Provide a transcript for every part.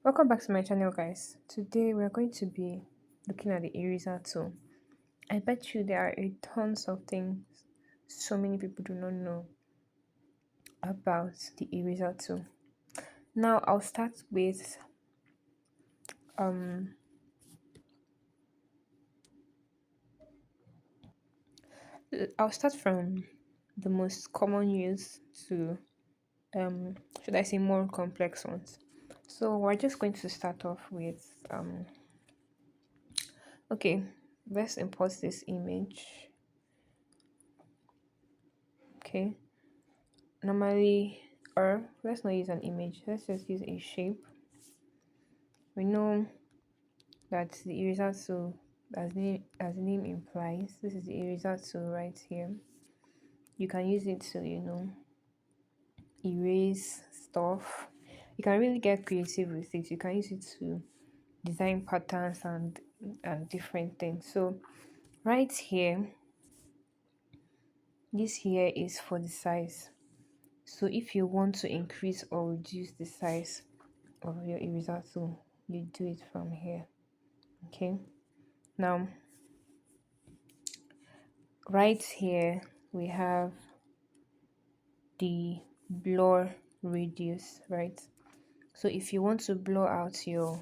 Welcome back to my channel, guys. Today we're going to be looking at the eraser tool. I bet you there are a tons of things so many people do not know about the eraser tool. Now I'll start with um I'll start from the most common use to should I say more complex ones. So we're just going to start off with okay, let's import this image. Okay, normally, or let's not use an image, let's just use a shape. We know that the eraser tool, as the name implies, this is the eraser tool right here. You can use it to erase stuff. You can really get creative with it. You can use it to design patterns and different things. So right here, this here is for the size. So if you want to increase or reduce the size of your eraser tool, you do it from here. Okay, now right here we have the blur radius, right? So if you want to blur out your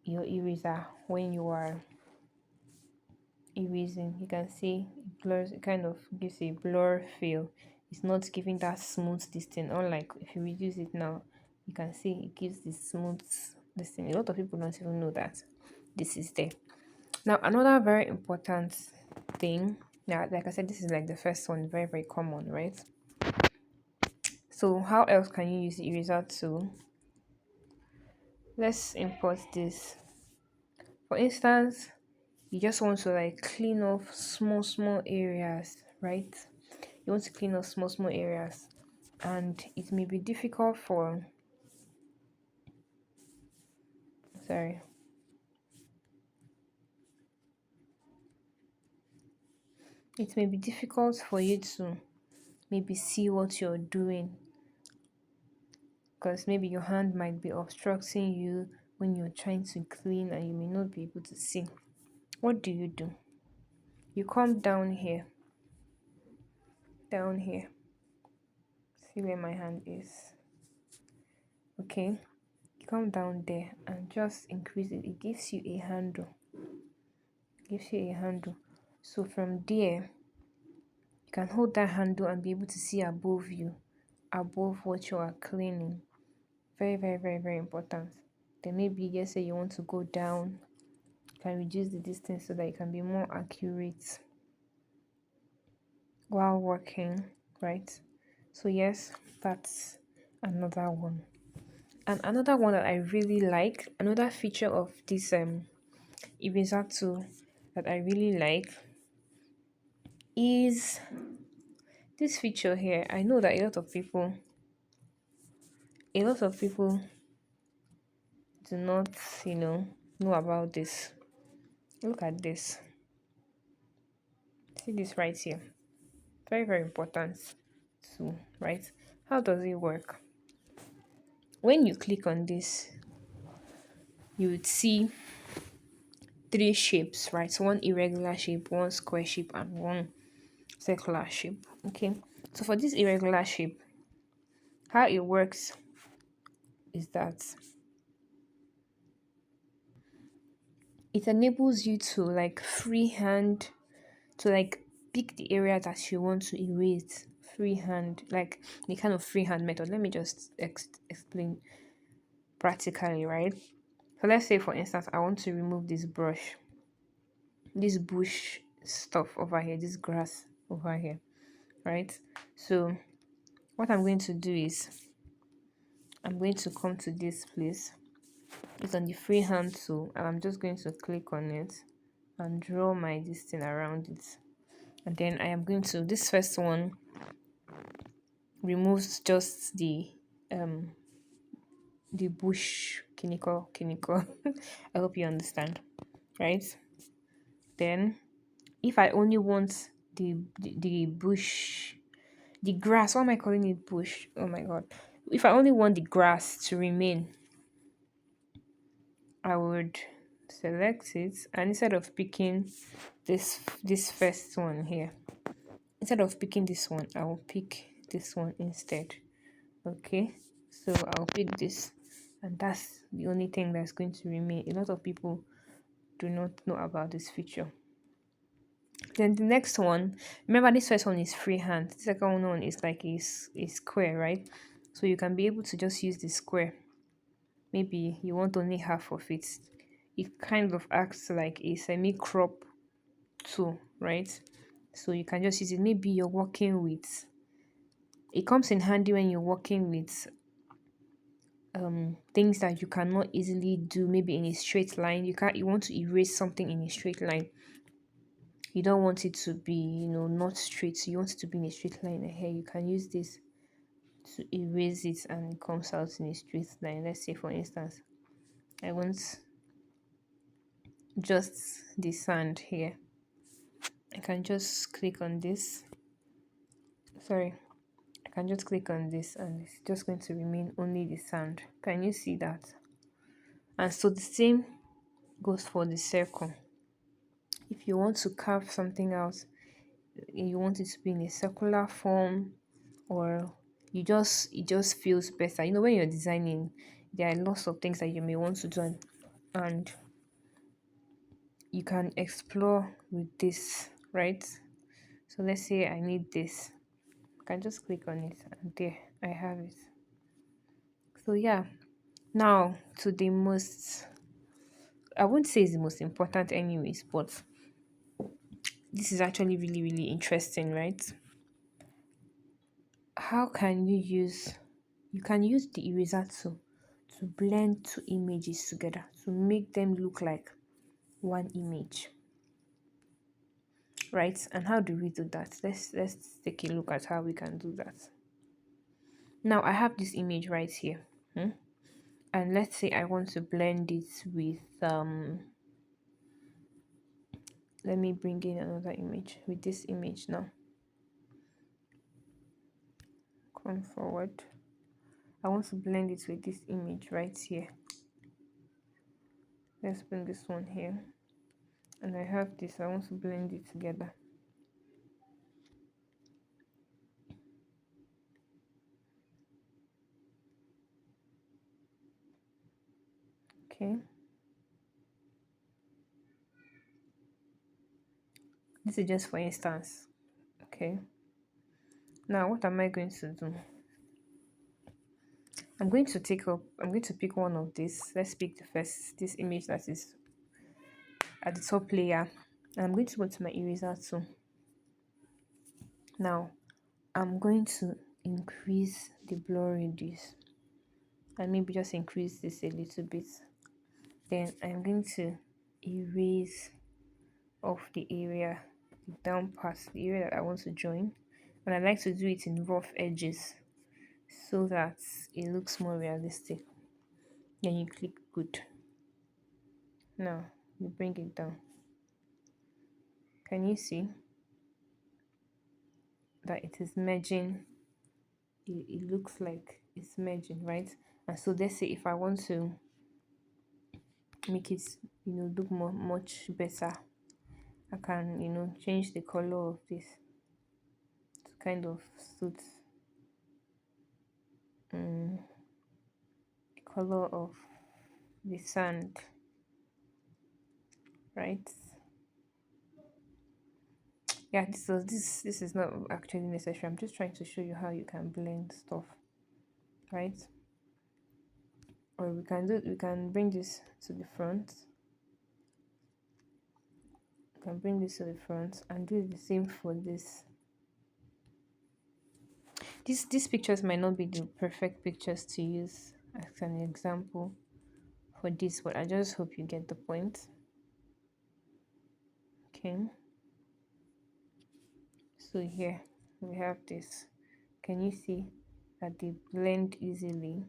eraser when you are erasing, you can see it blurs, it kind of gives a blur feel. It's not giving that smooth distance, unlike if you reduce it now, you can see it gives the smooth distance. A lot of people don't even know that this is there. Now another very important thing, now like I said, this is like the first one, very very common, right? So how else can you use the eraser tool? Let's import this. For instance, you just want to like clean off small areas, right? You want to clean up small areas, and it may be difficult for, sorry, it may be difficult for you to maybe see what you're doing, because maybe your hand might be obstructing you when you're trying to clean and you may not be able to see. What do? You come down here, see where my hand is. Okay, you come down there and just increase it. It gives you a handle. So from there, you can hold that handle and be able to see above you, above what you are cleaning. Very, very, very, very important. Then maybe let's say you want to go down, you can reduce the distance so that you can be more accurate while working, right? So yes, that's another one. And another one that I really like, another feature of this eraser tool that I really like is this feature here. I know that a lot of people do not, know about this. Look at this. See this right here. Very, very important tool, right? How does it work? When you click on this, you would see three shapes, right? So one irregular shape, one square shape, and one circular shape. Okay. So for this irregular shape, how it works is that it enables you to like freehand to like pick the area that you want to erase freehand, like the kind of freehand method. Let me just explain practically, right? So let's say for instance I want to remove this bush stuff over here, this grass over here, right? So what I'm going to do is I'm going to come to this place. It's on the freehand tool, and I'm just going to click on it and draw my this thing around it. And then I am going to, this first one removes just um the bush kiniko. I hope you understand, right? Then if I only want the bush, the grass, why am I calling it bush? Oh my god. If I only want the grass to remain, I would select it, and instead of picking this first one here, instead of picking this one, I will pick this one instead. Okay, so I'll pick this, and that's the only thing that's going to remain. A lot of people do not know about this feature. Then the next one, remember this first one is freehand. The second one is like a square, right? So you can be able to just use the square. Maybe you want only half of it. It kind of acts like a semi crop tool, right? So you can just use it. Maybe you're working with, it comes in handy when you're working with things that you cannot easily do maybe in a straight line. You want to erase something in a straight line. You don't want it to be, not straight. So you want it to be in a straight line ahead. You can use this to erase it and it comes out in a straight line. Let's say for instance, I want just the sand here. I can just click on this. Sorry, I can just click on this and it's just going to remain only the sand. Can you see that? And so the same goes for the circle. If you want to carve something out, you want it to be in a circular form, or it just feels better. When you're designing, there are lots of things that you may want to do, and you can explore with this, right? So let's say I need this. I can just click on it and there I have it. So yeah, now to the most, I wouldn't say it's the most important anyways, but this is actually really, really interesting, right? How can you can use the eraser tool to blend two images together to make them look like one image, right? And how do we do that? Let's take a look at how we can do that. Now I have this image right here, and let's say I want to blend it with let me bring in another image with this image. Now come forward. I want to blend it with this image right here. Let's bring this one here, and I have this. I want to blend it together. Okay, this is just for instance. Okay, now what am I going to do? I'm going to pick one of these. Let's pick the first, this image that is at the top layer, and I'm going to go to my eraser tool. Now I'm going to increase the blur radius and maybe just increase this a little bit. Then I'm going to erase off the area, the down part, the area that I want to join, and I like to do it in rough edges so that it looks more realistic. Then you click good. Now you bring it down. Can you see that it is merging? It looks like it's merging, right? And so let's say if I want to make it look much better, I can change the color of this to kind of suit the color of the sand, right? Yeah, this is not actually necessary. I'm just trying to show you how you can blend stuff, right? Or we can bring this to the front. We can bring this to the front and do the same for this. These pictures might not be the perfect pictures to use as an example for this, but I just hope you get the point. Okay, so here we have this. Can you see that they blend easily?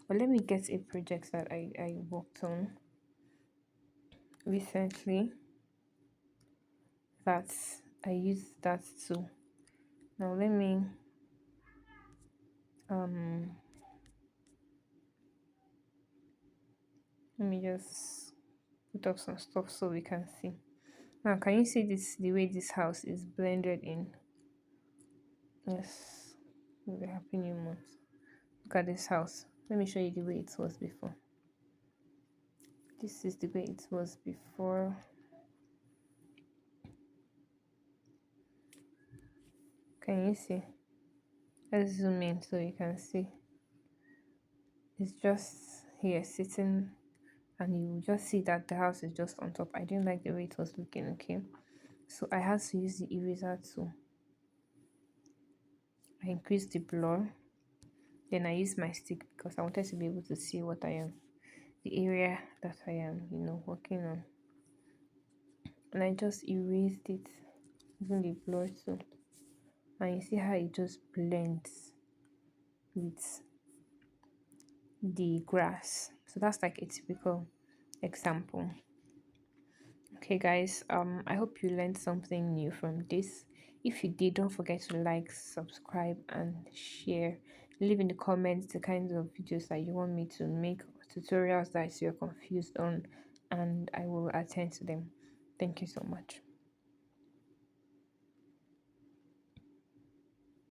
But let me get a project that I worked on recently that I used that too. Now let me um let me just put up some stuff so we can see. Now can you see this, the way this house is blended in? Yes, the happy new month. Look at this house. Let me show you the way it was before. This is the way it was before. Can you see? Let's zoom in so you can see. It's just here sitting, and you just see that the house is just on top. I didn't like the way it was looking, okay? So I had to use the eraser tool. I increased the blur. Then I used my stick because I wanted to be able to see what I am, the area that I am, working on. And I just erased it using the blur tool. And you see how it just blends with the grass. So that's like a typical example. Okay guys, I hope you learned something new from this. If you did, don't forget to like, subscribe and share. Leave in the comments the kinds of videos that you want me to make, tutorials that you're confused on, and I will attend to them. Thank you so much.